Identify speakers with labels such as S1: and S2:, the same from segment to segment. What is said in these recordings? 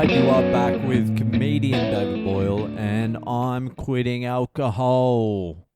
S1: right, you are back with comedian David Boyle, and I'm quitting alcohol.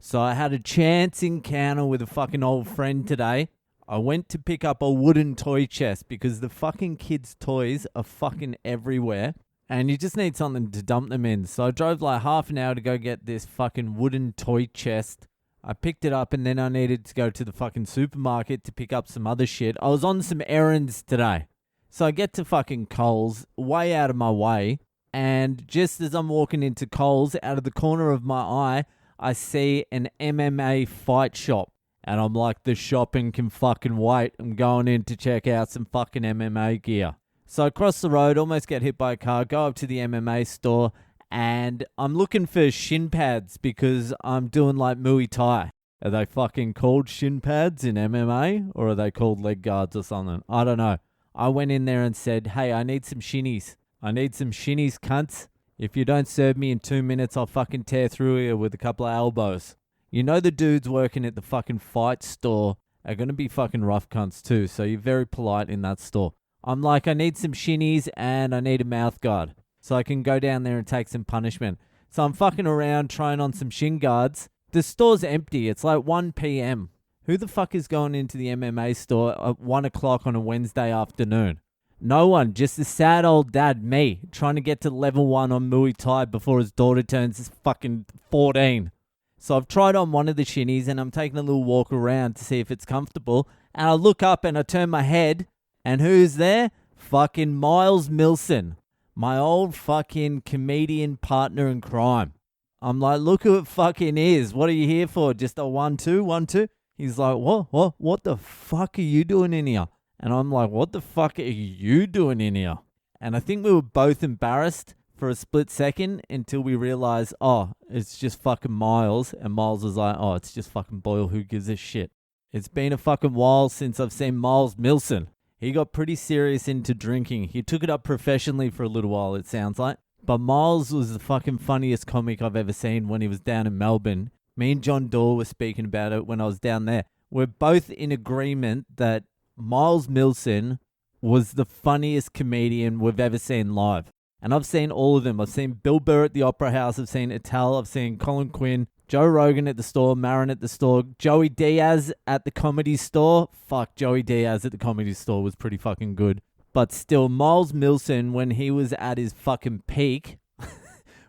S1: So I had a chance encounter with a fucking old friend today. I went to pick up a wooden toy chest because the fucking kids' toys are fucking everywhere, and you just need something to dump them in. So I drove like half an hour to go get this fucking wooden toy chest. I picked it up, and then I needed to go to the fucking supermarket to pick up some other shit. I was on some errands today. So I get to fucking Coles, way out of my way, and just as I'm walking into Coles, out of the corner of my eye, I see an MMA fight shop. And I'm like, the shopping can fucking wait. I'm going in to check out some fucking MMA gear. So I cross the road, almost get hit by a car, go up to the MMA store, and I'm looking for shin pads because I'm doing like Muay Thai. Are they fucking called shin pads in MMA, or are they called leg guards or something? I don't know. I went in there and said, hey, I need some shinnies. I need some shinnies, cunts. If you don't serve me in 2 minutes, I'll fucking tear through here with a couple of elbows. You know the dudes working at the fucking fight store are going to be fucking rough cunts too, so you're very polite in that store. I'm like, I need some shinnies and I need a mouth guard so I can go down there and take some punishment. So I'm fucking around trying on some shin guards. The store's empty. It's like 1 p.m. Who the fuck is going into the MMA store at 1 o'clock on a Wednesday afternoon? No one, just a sad old dad, me, trying to get to level 1 on Muay Thai before his daughter turns fucking 14. So I've tried on one of the shinnies and I'm taking a little walk around to see if it's comfortable. And I look up and I turn my head, and who's there? Fucking Miles Milson, my old fucking comedian partner in crime. I'm like, look who it fucking is. What are you here for? Just a 1-2, 1-2? He's like, what the fuck are you doing in here? And I'm like, what the fuck are you doing in here? And I think we were both embarrassed for a split second until we realized, oh, it's just fucking Miles. And Miles was like, oh, it's just fucking Boyle. Who gives a shit? It's been a fucking while since I've seen Miles Milson. He got pretty serious into drinking. He took it up professionally for a little while, it sounds like. But Miles was the fucking funniest comic I've ever seen when he was down in Melbourne. Me and John Doerr were speaking about it when I was down there. We're both in agreement that Miles Milson was the funniest comedian we've ever seen live. And I've seen all of them. I've seen Bill Burr at the Opera House. I've seen Attell. I've seen Colin Quinn. Joe Rogan at the store. Maron at the store. Joey Diaz at the Comedy Store. Fuck, Joey Diaz at the Comedy Store was pretty fucking good. But still, Miles Milson, when he was at his fucking peak,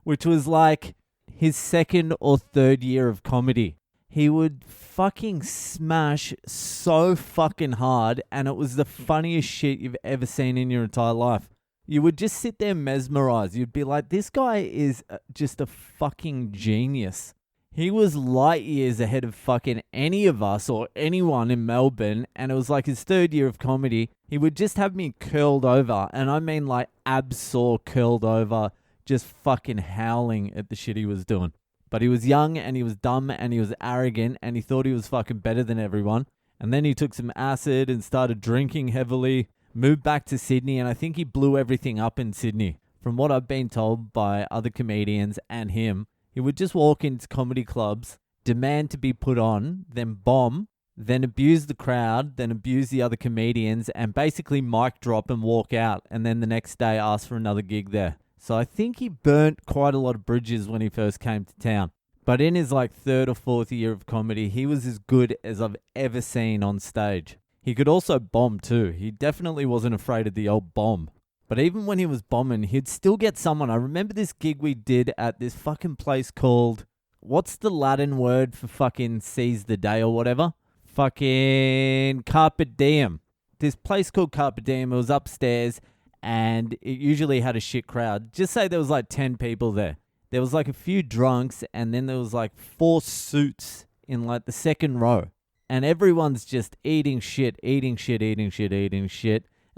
S1: which was like his second or third year of comedy, he would fucking smash so fucking hard, and it was the funniest shit you've ever seen in your entire life. You would just sit there mesmerized. You'd be like, this guy is just a fucking genius. He was light years ahead of fucking any of us or anyone in Melbourne, and it was like his third year of comedy. He would just have me curled over, and I mean like absor curled over, just fucking howling at the shit he was doing. But he was young, and he was dumb, and he was arrogant, and he thought he was fucking better than everyone. And then he took some acid and started drinking heavily, moved back to Sydney, and I think he blew everything up in Sydney. From what I've been told by other comedians and him, he would just walk into comedy clubs, demand to be put on, then bomb, then abuse the crowd, then abuse the other comedians, and basically mic drop and walk out, and then the next day ask for another gig there. So I think he burnt quite a lot of bridges when he first came to town. But in his like third or fourth year of comedy, he was as good as I've ever seen on stage. He could also bomb too. He definitely wasn't afraid of the old bomb. But even when he was bombing, he'd still get someone. I remember this gig we did at this fucking place called, what's the Latin word for fucking seize the day or whatever? Fucking Carpe Diem. This place called Carpe Diem, it was upstairs, and it usually had a shit crowd. Just say there was like 10 people there. There was like a few drunks, and then there was like 4 suits in like the second row. And everyone's just eating shit. And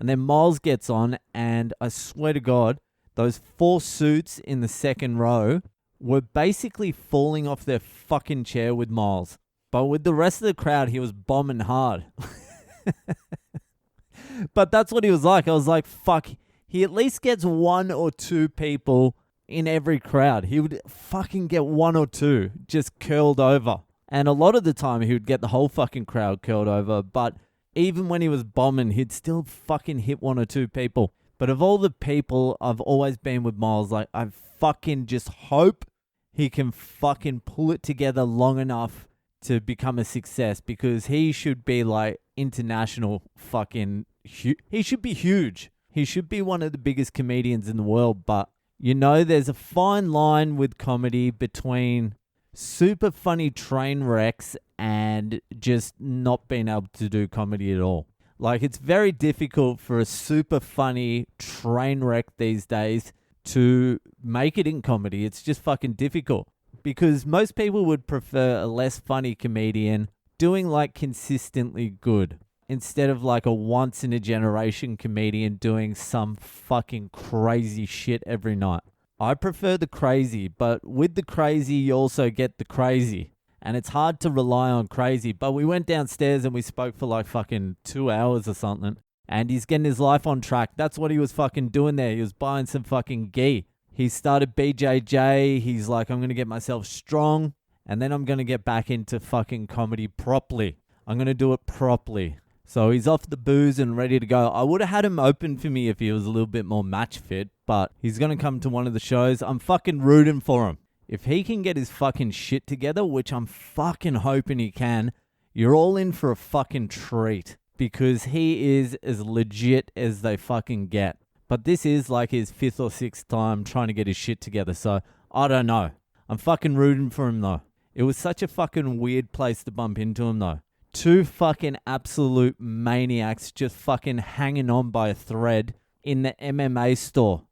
S1: then Miles gets on, and I swear to God, those 4 suits in the second row were basically falling off their fucking chair with Miles. But with the rest of the crowd, he was bombing hard. But that's what he was like. I was like, fuck, he at least gets 1 or 2 people in every crowd. He would fucking get 1 or 2 just curled over. And a lot of the time, he would get the whole fucking crowd curled over. But even when he was bombing, he'd still fucking hit 1 or 2 people. But of all the people, I've always been with Miles. Like, I fucking just hope he can fucking pull it together long enough to become a success, because he should be like international fucking, he should be huge. He should be one of the biggest comedians in the world. But, you know, there's a fine line with comedy between super funny train wrecks and just not being able to do comedy at all. Like, it's very difficult for a super funny train wreck these days to make it in comedy. It's just fucking difficult, because most people would prefer a less funny comedian doing like consistently good, instead of like a once in a generation comedian doing some fucking crazy shit every night. I prefer the crazy, but with the crazy, you also get the crazy. And it's hard to rely on crazy. But we went downstairs and we spoke for like fucking 2 hours or something. And he's getting his life on track. That's what he was fucking doing there. He was buying some fucking ghee. He started BJJ. He's like, I'm going to get myself strong. And then I'm going to get back into fucking comedy properly. I'm going to do it properly. So he's off the booze and ready to go. I would have had him open for me if he was a little bit more match fit. But he's going to come to one of the shows. I'm fucking rooting for him. If he can get his fucking shit together, which I'm fucking hoping he can, you're all in for a fucking treat, because he is as legit as they fucking get. But this is like his 5th or 6th time trying to get his shit together, so I don't know. I'm fucking rooting for him though. It was such a fucking weird place to bump into him though. 2 fucking absolute maniacs just fucking hanging on by a thread in the MMA store.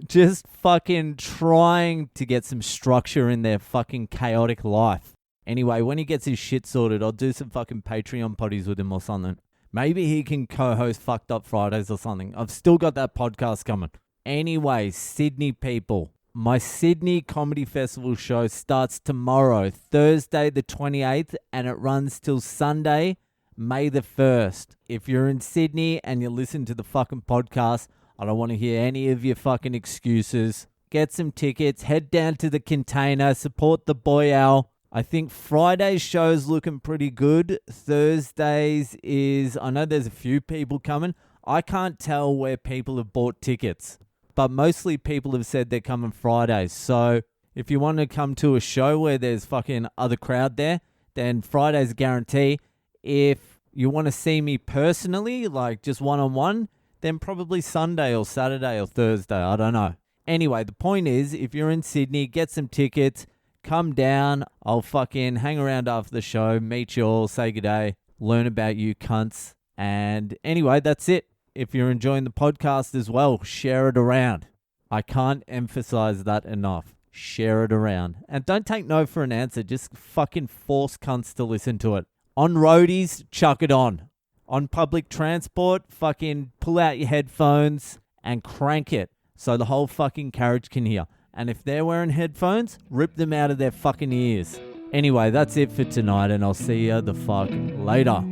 S1: Just fucking trying to get some structure in their fucking chaotic life. Anyway, when he gets his shit sorted, I'll do some fucking Patreon potties with him or something. Maybe he can co-host Fucked Up Fridays or something. I've still got that podcast coming. Anyway, Sydney people. My Sydney Comedy Festival show starts tomorrow, Thursday the 28th, and it runs till Sunday, May the 1st. If you're in Sydney and you listen to the fucking podcast, I don't want to hear any of your fucking excuses. Get some tickets, head down to the Container, support the boy Al. I think Friday's show's looking pretty good. Thursdays is, I know there's a few people coming. I can't tell where people have bought tickets, but mostly people have said they're coming Fridays. So if you want to come to a show where there's fucking other crowd there, then Friday's a guarantee. If you want to see me personally, like just one-on-one, then probably Sunday or Saturday or Thursday. I don't know. Anyway, the point is, if you're in Sydney, get some tickets, come down. I'll fucking hang around after the show, meet you all, say good day, learn about you cunts. And anyway, that's it. If you're enjoying the podcast as well, share it around. I can't emphasize that enough. Share it around. And don't take no for an answer. Just fucking force cunts to listen to it. On roadies, chuck it on. On public transport, fucking pull out your headphones and crank it so the whole fucking carriage can hear. And if they're wearing headphones, rip them out of their fucking ears. Anyway, that's it for tonight, and I'll see you the fuck later.